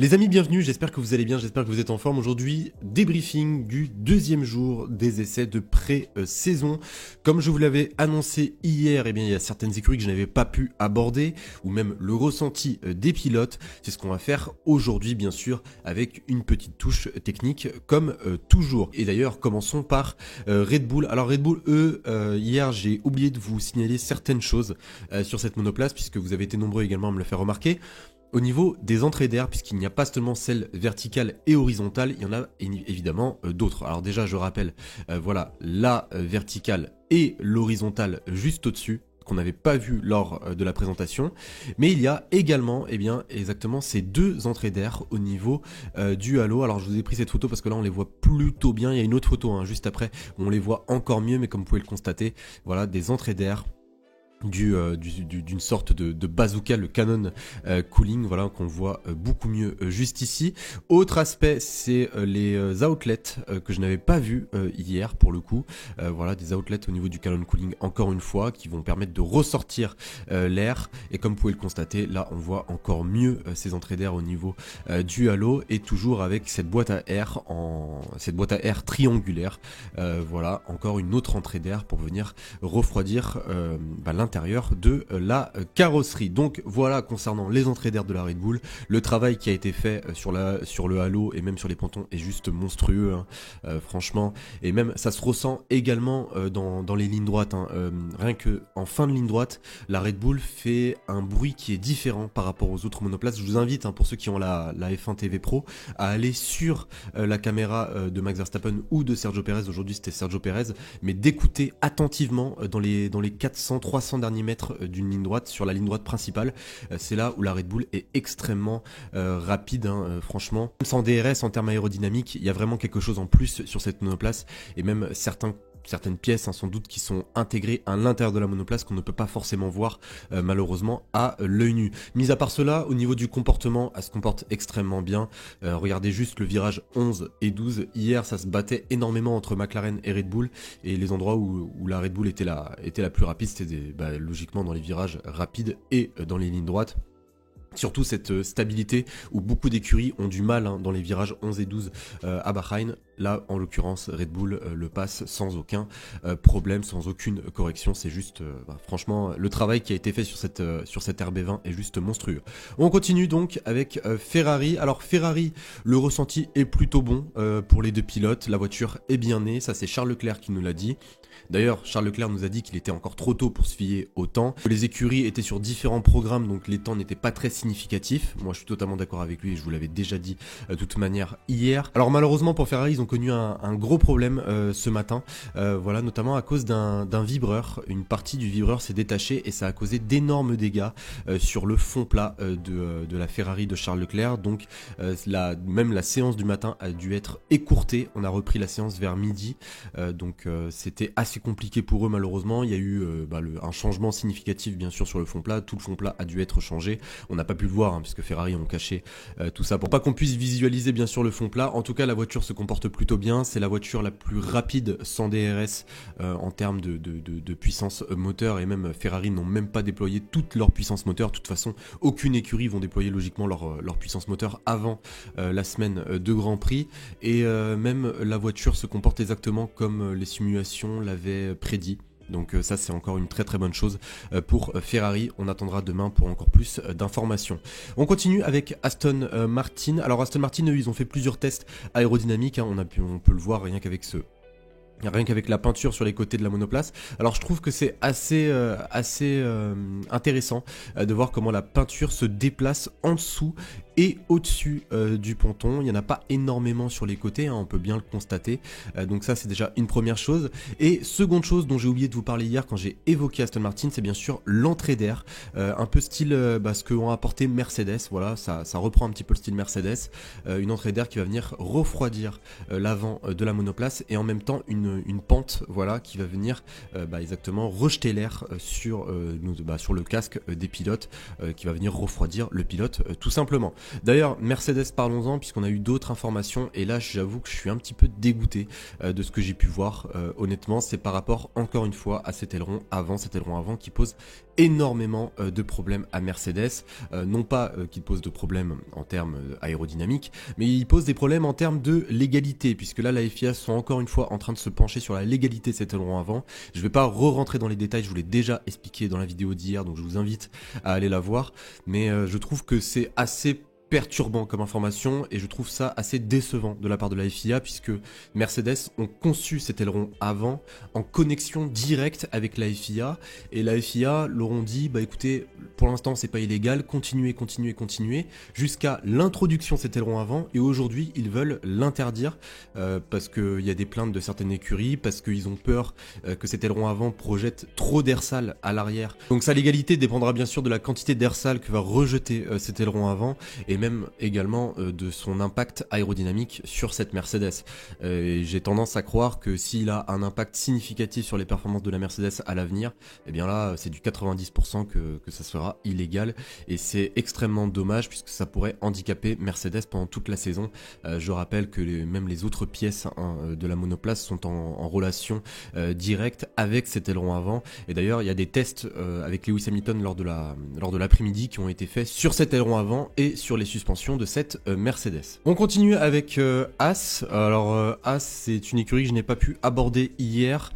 Les amis, bienvenue, j'espère que vous allez bien, j'espère que vous êtes en forme. Aujourd'hui, débriefing du deuxième jour des essais de pré-saison. Comme je vous l'avais annoncé hier, il y a certaines écuries que je n'avais pas pu aborder, ou même le ressenti des pilotes. C'est ce qu'on va faire aujourd'hui, bien sûr, avec une petite touche technique, comme toujours. Et d'ailleurs, commençons par Red Bull. Alors Red Bull, hier, j'ai oublié de vous signaler certaines choses sur cette monoplace, puisque vous avez été nombreux également à me le faire remarquer. Au niveau des entrées d'air, puisqu'il n'y a pas seulement celles verticales et horizontales, il y en a évidemment d'autres. Alors déjà, je rappelle, voilà, la verticale et l'horizontale juste au-dessus, qu'on n'avait pas vu lors de la présentation. Mais il y a également, exactement ces deux entrées d'air au niveau du halo. Alors je vous ai pris cette photo parce que là on les voit plutôt bien. Il y a une autre photo juste après où on les voit encore mieux, mais comme vous pouvez le constater, voilà, des entrées d'air d'une sorte de bazooka, le Cannon Cooling, voilà, qu'on voit beaucoup mieux juste ici. Autre aspect, c'est les outlets que je n'avais pas vu hier pour le coup. Voilà, des outlets au niveau du Cannon Cooling, encore une fois, qui vont permettre de ressortir l'air. Et comme vous pouvez le constater, là on voit encore mieux ces entrées d'air au niveau du halo, et toujours avec cette boîte à air triangulaire. Voilà, encore une autre entrée d'air pour venir refroidir l'intérieur de la carrosserie. Donc voilà, concernant les entrées d'air de la Red Bull, le travail qui a été fait sur le halo et même sur les pontons est juste monstrueux, franchement, et même ça se ressent également dans les lignes droites, rien que en fin de ligne droite, la Red Bull fait un bruit qui est différent par rapport aux autres monoplaces. Je vous invite, pour ceux qui ont la F1 TV Pro, à aller sur la caméra de Max Verstappen ou de Sergio Perez. Aujourd'hui c'était Sergio Perez, mais d'écouter attentivement dans les 400-300 derniers mètres d'une ligne droite, sur la ligne droite principale. C'est là où la Red Bull est extrêmement rapide, franchement. Même sans DRS, en termes aérodynamiques, il y a vraiment quelque chose en plus sur cette monoplace, et même certaines pièces sans doute qui sont intégrées à l'intérieur de la monoplace qu'on ne peut pas forcément voir malheureusement à l'œil nu. Mis à part cela, au niveau du comportement, elle se comporte extrêmement bien. Regardez juste le virage 11 et 12. Hier, ça se battait énormément entre McLaren et Red Bull, et les endroits où la Red Bull était la plus rapide, c'était logiquement dans les virages rapides et dans les lignes droites. Surtout cette stabilité où beaucoup d'écuries ont du mal dans les virages 11 et 12 à Bahreïn. Là, en l'occurrence, Red Bull le passe sans aucun problème, sans aucune correction. C'est juste, franchement, le travail qui a été fait sur cette RB20 est juste monstrueux. On continue donc avec Ferrari. Alors Ferrari, le ressenti est plutôt bon pour les deux pilotes. La voiture est bien née, ça c'est Charles Leclerc qui nous l'a dit. D'ailleurs, Charles Leclerc nous a dit qu'il était encore trop tôt pour se fier au temps. Les écuries étaient sur différents programmes, donc les temps n'étaient pas très significatifs. Moi, je suis totalement d'accord avec lui, et je vous l'avais déjà dit de toute manière hier. Alors malheureusement pour Ferrari, ils ont connu un gros problème ce matin, voilà, notamment à cause d'un vibreur. Une partie du vibreur s'est détachée et ça a causé d'énormes dégâts sur le fond plat de la Ferrari de Charles Leclerc. Donc même la séance du matin a dû être écourtée. On a repris la séance vers midi, donc c'était assez compliqué pour eux malheureusement. Il y a eu un changement significatif bien sûr sur le fond plat. Tout le fond plat a dû être changé. On n'a pas pu le voir puisque Ferrari ont caché tout ça pour pas qu'on puisse visualiser bien sûr le fond plat. En tout cas, la voiture se comporte plutôt bien. C'est la voiture la plus rapide sans DRS en termes de puissance moteur, et même Ferrari n'ont même pas déployé toute leur puissance moteur. De toute façon, aucune écurie vont déployer logiquement leur puissance moteur avant la semaine de Grand Prix, et même la voiture se comporte exactement comme les simulations l'avaient prédit. Donc ça c'est encore une très très bonne chose pour Ferrari. On attendra demain pour encore plus d'informations. On continue avec Aston Martin. Alors Aston Martin, eux, ils ont fait plusieurs tests aérodynamiques, on peut le voir rien qu'avec la peinture sur les côtés de la monoplace. Alors je trouve que c'est assez intéressant de voir comment la peinture se déplace en dessous et au-dessus du ponton. Il n'y en a pas énormément sur les côtés, on peut bien le constater. Donc ça c'est déjà une première chose. Et seconde chose dont j'ai oublié de vous parler hier quand j'ai évoqué Aston Martin, c'est bien sûr l'entrée d'air. Un peu style ce que ont apporté Mercedes. Voilà, ça reprend un petit peu le style Mercedes. Une entrée d'air qui va venir refroidir l'avant de la monoplace, et en même temps une pente, voilà, qui va venir exactement rejeter l'air sur le casque des pilotes, qui va venir refroidir le pilote tout simplement. D'ailleurs, Mercedes, parlons-en, puisqu'on a eu d'autres informations, et là j'avoue que je suis un petit peu dégoûté de ce que j'ai pu voir. Honnêtement, c'est par rapport, encore une fois, à cet aileron avant qui pose énormément de problèmes à Mercedes. Non pas qu'il pose de problèmes en termes aérodynamiques, mais il pose des problèmes en termes de légalité, puisque là la FIA sont encore une fois en train de se pencher sur la légalité de cet aileron avant. Je ne vais pas re-rentrer dans les détails, je vous l'ai déjà expliqué dans la vidéo d'hier, donc je vous invite à aller la voir, mais je trouve que c'est assez perturbant comme information et je trouve ça assez décevant de la part de la FIA, puisque Mercedes ont conçu cet aileron avant en connexion directe avec la FIA, et la FIA leur ont dit bah écoutez, pour l'instant c'est pas illégal, continuez jusqu'à l'introduction de cet aileron avant, et aujourd'hui ils veulent l'interdire parce qu'il y a des plaintes de certaines écuries, parce qu'ils ont peur que cet aileron avant projette trop d'air sale à l'arrière. Donc sa légalité dépendra bien sûr de la quantité d'air sale que va rejeter cet aileron avant, et même également de son impact aérodynamique sur cette Mercedes. J'ai tendance à croire que s'il a un impact significatif sur les performances de la Mercedes à l'avenir, et bien là c'est du 90% que ça sera illégal, et c'est extrêmement dommage puisque ça pourrait handicaper Mercedes pendant toute la saison. Je rappelle que même les autres pièces de la monoplace sont en relation directe avec cet aileron avant, et d'ailleurs il y a des tests avec Lewis Hamilton lors de l'après-midi qui ont été faits sur cet aileron avant et sur les suspensions de cette Mercedes. On continue avec Haas. Alors Haas, c'est une écurie que je n'ai pas pu aborder hier.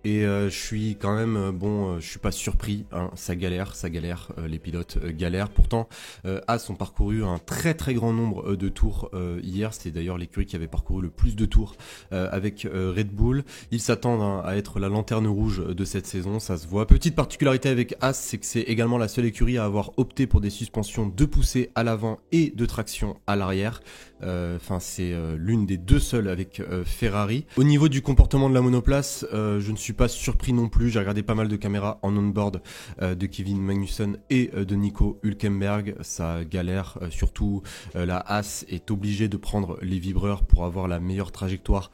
Et je suis quand même, je suis pas surpris, hein, ça galère, les pilotes galèrent. Pourtant, Haas ont parcouru un très grand nombre de tours hier. C'était d'ailleurs l'écurie qui avait parcouru le plus de tours avec Red Bull. Ils s'attendent à être la lanterne rouge de cette saison, ça se voit. Petite particularité avec Haas, c'est que c'est également la seule écurie à avoir opté pour des suspensions de poussée à l'avant et de traction à l'arrière. Enfin, c'est l'une des deux seules avec Ferrari. Au niveau du comportement de la monoplace, je ne suis pas surpris non plus. J'ai regardé pas mal de caméras en on-board de Kevin Magnussen et de Nico Hülkenberg. Ça galère, surtout la Haas est obligée de prendre les vibreurs pour avoir la meilleure trajectoire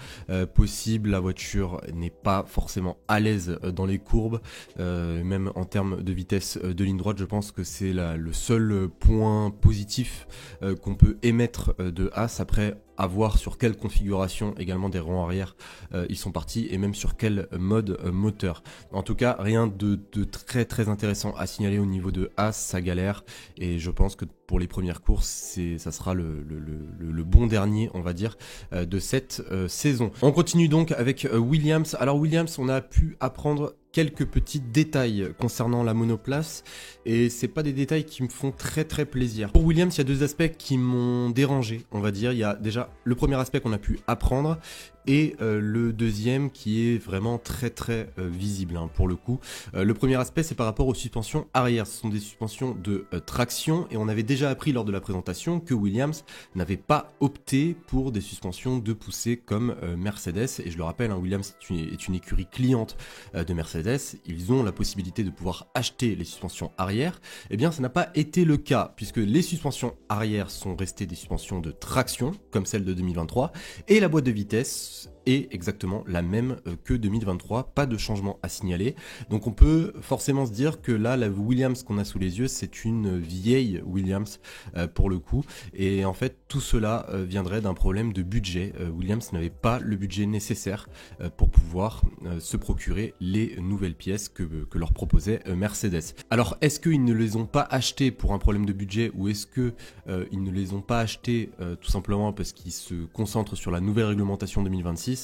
possible. La voiture n'est pas forcément à l'aise dans les courbes, même en termes de vitesse de ligne droite. Je pense que c'est le seul point positif qu'on peut émettre de Haas. Après, à voir sur quelle configuration également des rangs arrière ils sont partis, et même sur quel mode moteur. En tout cas, rien de très intéressant à signaler au niveau de Haas, ça galère, et je pense que pour les premières courses, ça sera le bon dernier, on va dire, de cette saison. On continue donc avec Williams. Alors Williams, on a pu apprendre quelques petits détails concernant la monoplace, et c'est pas des détails qui me font très plaisir. Pour Williams, il y a deux aspects qui m'ont dérangé, on va dire. Il y a déjà le premier aspect qu'on a pu apprendre, et le deuxième qui est vraiment très visible hein, pour le coup. Le premier aspect, c'est par rapport aux suspensions arrière. Ce sont des suspensions de traction, et on avait déjà appris lors de la présentation que Williams n'avait pas opté pour des suspensions de poussée comme Mercedes. Et je le rappelle, hein, Williams est une écurie cliente de Mercedes. Ils ont la possibilité de pouvoir acheter les suspensions arrière. Eh bien, ça n'a pas été le cas, puisque les suspensions arrière sont restées des suspensions de traction, comme celle de 2023, et la boîte de vitesse est exactement la même que 2023, pas de changement à signaler. Donc on peut forcément se dire que là, la Williams qu'on a sous les yeux, c'est une vieille Williams pour le coup, et en fait tout cela viendrait d'un problème de budget. Williams n'avait pas le budget nécessaire pour pouvoir se procurer les nouvelles pièces que leur proposait Mercedes. Alors est-ce qu'ils ne les ont pas achetées pour un problème de budget, ou est-ce que ils ne les ont pas achetées tout simplement parce qu'ils se concentrent sur la nouvelle réglementation 2026?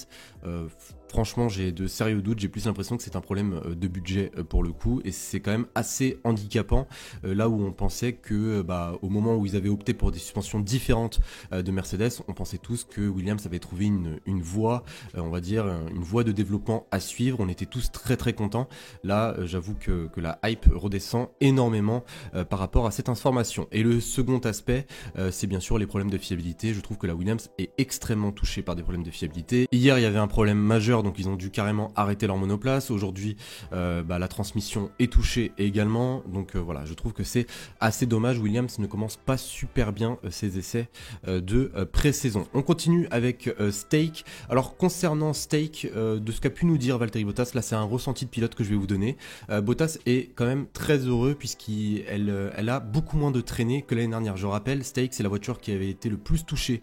Franchement, j'ai de sérieux doutes. J'ai plus l'impression que c'est un problème de budget pour le coup, et c'est quand même assez handicapant là où on pensait que au moment où ils avaient opté pour des suspensions différentes de Mercedes, on pensait tous que Williams avait trouvé une voie, on va dire une voie de développement à suivre. On était tous très contents. Là, j'avoue que la hype redescend énormément par rapport à cette information. Et le second aspect, c'est bien sûr les problèmes de fiabilité. Je trouve que la Williams est extrêmement touchée par des problèmes de fiabilité. Hier, il y avait un problème majeur majeur, donc ils ont dû carrément arrêter leur monoplace. Aujourd'hui, la transmission est touchée également, donc voilà, je trouve que c'est assez dommage. Williams ne commence pas super bien ses essais de pré-saison. On continue avec Stake. Alors concernant Stake, de ce qu'a pu nous dire Valtteri Bottas, là c'est un ressenti de pilote que je vais vous donner. Bottas est quand même très heureux puisqu'elle a beaucoup moins de traînées que l'année dernière. Je rappelle, Stake c'est la voiture qui avait été le plus touchée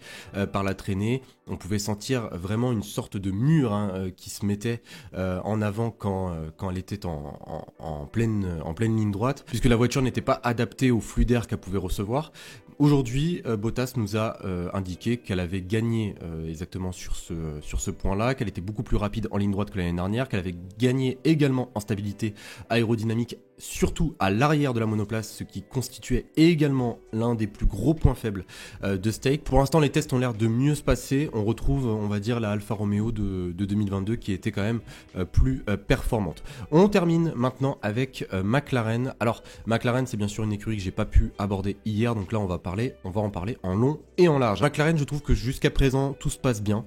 par la traînée. On pouvait sentir vraiment une sorte de mur qui se mettait en avant quand elle était en pleine ligne droite, puisque la voiture n'était pas adaptée au flux d'air qu'elle pouvait recevoir. Aujourd'hui, Bottas nous a indiqué qu'elle avait gagné exactement sur ce point-là, qu'elle était beaucoup plus rapide en ligne droite que l'année dernière, qu'elle avait gagné également en stabilité aérodynamique, surtout à l'arrière de la monoplace, ce qui constituait également l'un des plus gros points faibles de Stake. Pour l'instant, les tests ont l'air de mieux se passer. On retrouve, on va dire, la Alfa Romeo de 2022 qui était quand même plus performante. On termine maintenant avec McLaren. Alors, McLaren, c'est bien sûr une écurie que j'ai pas pu aborder hier, donc là on va en parler en long et en large. McLaren, je trouve que jusqu'à présent tout se passe bien.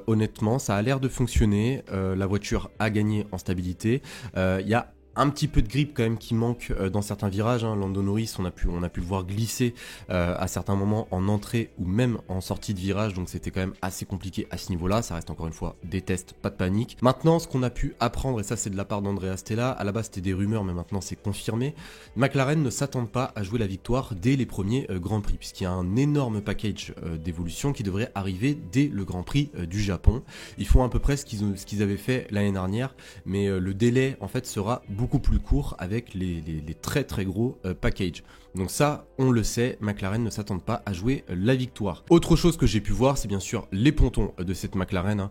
Honnêtement, ça a l'air de fonctionner. La voiture a gagné en stabilité. Il y a un petit peu de grip quand même qui manque dans certains virages. Lando Norris, on a pu le voir glisser à certains moments en entrée ou même en sortie de virage, donc c'était quand même assez compliqué à ce niveau-là. Ça reste encore une fois des tests, pas de panique. Maintenant, ce qu'on a pu apprendre, et ça c'est de la part d'Andrea Stella, à la base c'était des rumeurs mais maintenant c'est confirmé, McLaren ne s'attendent pas à jouer la victoire dès les premiers Grands Prix, puisqu'il y a un énorme package d'évolution qui devrait arriver dès le Grand Prix du Japon. Ils font à peu près ce qu'ils avaient fait l'année dernière, mais le délai en fait sera beaucoup plus court avec les très très gros packages. Donc ça, on le sait, McLaren ne s'attendent pas à jouer la victoire. Autre chose que j'ai pu voir, c'est bien sûr les pontons de cette McLaren,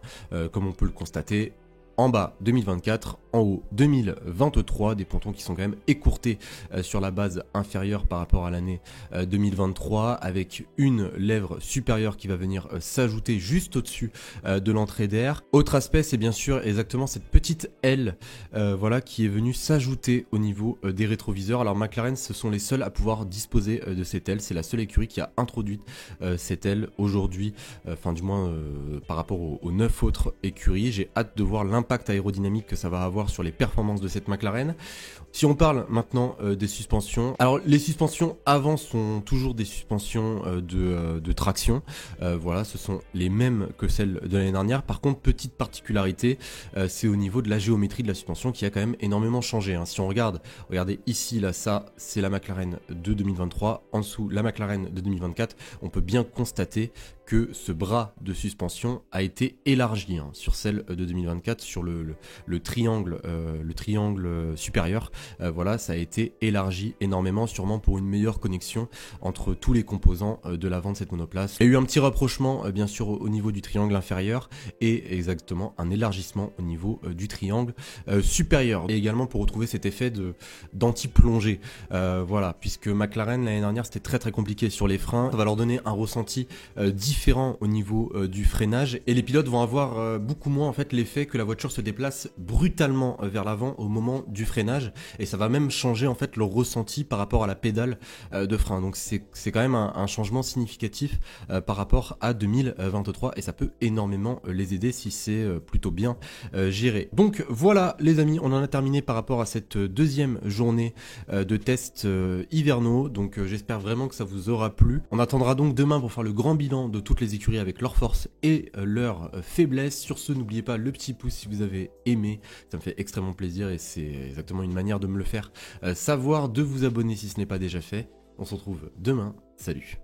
comme on peut le constater. En bas 2024, en haut 2023, des pontons qui sont quand même écourtés sur la base inférieure par rapport à l'année 2023, avec une lèvre supérieure qui va venir s'ajouter juste au-dessus de l'entrée d'air. Autre aspect, c'est bien sûr exactement cette petite aile voilà, qui est venue s'ajouter au niveau des rétroviseurs. Alors McLaren, ce sont les seuls à pouvoir disposer de cette aile, c'est la seule écurie qui a introduit cette aile aujourd'hui, enfin du moins par rapport aux 9 autres écuries. J'ai hâte de voir l'impact aérodynamique que ça va avoir sur les performances de cette McLaren. Si on parle maintenant des suspensions, alors les suspensions avant sont toujours des suspensions de traction, voilà, ce sont les mêmes que celles de l'année dernière. Par contre, petite particularité, c'est au niveau de la géométrie de la suspension qui a quand même énormément changé. Si on regarde, regardez ici, là, ça c'est la McLaren de 2023, en dessous la McLaren de 2024, on peut bien constater que ce bras de suspension a été élargi sur celle de 2024, sur le triangle supérieur. Voilà, ça a été élargi énormément, sûrement pour une meilleure connexion entre tous les composants de l'avant de cette monoplace. Il y a eu un petit rapprochement bien sûr au niveau du triangle inférieur et exactement un élargissement au niveau du triangle supérieur. Et également pour retrouver cet effet d'anti-plongée. Voilà, puisque McLaren l'année dernière c'était très très compliqué sur les freins. Ça va leur donner un ressenti différent au niveau du freinage et les pilotes vont avoir beaucoup moins en fait l'effet que la voiture se déplace brutalement vers l'avant au moment du freinage, et ça va même changer en fait leur ressenti par rapport à la pédale de frein. Donc c'est quand même un changement significatif par rapport à 2023 et ça peut énormément les aider si c'est plutôt bien géré. Donc voilà les amis, on en a terminé par rapport à cette deuxième journée de tests hivernaux. Donc j'espère vraiment que ça vous aura plu. On attendra donc demain pour faire le grand bilan de toutes les écuries avec leurs forces et leurs faiblesses. Sur ce, n'oubliez pas le petit pouce si vous avez aimé, ça me fait extrêmement plaisir et c'est exactement une manière de me le faire savoir, de vous abonner si ce n'est pas déjà fait. On se retrouve demain, salut.